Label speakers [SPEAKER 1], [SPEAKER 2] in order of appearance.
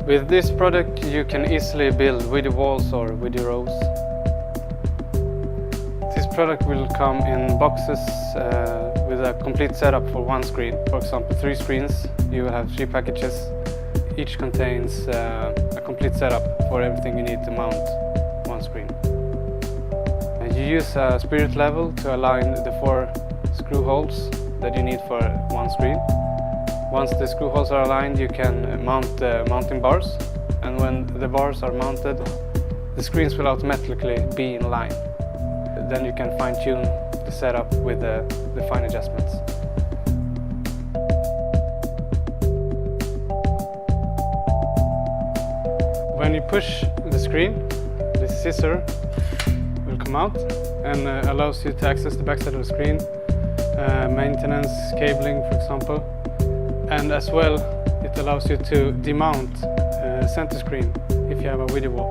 [SPEAKER 1] With this product you can easily build video walls or video rows. This product will come in boxes with a complete setup for one screen. For example, 3 screens. You will have 3 packages. Each contains a complete setup for everything you need to mount one screen. You use a spirit level to align the 4 screw holes that you need for one screen. Once the screw holes are aligned, you can mount the mounting bars, and when the bars are mounted, the screens will automatically be in line. Then you can fine-tune the setup with the fine adjustments. When you push the screen, the scissor will come out and allows you to access the backside of the screen, maintenance, cabling for example, and as well it allows you to demount center screen if you have a video wall.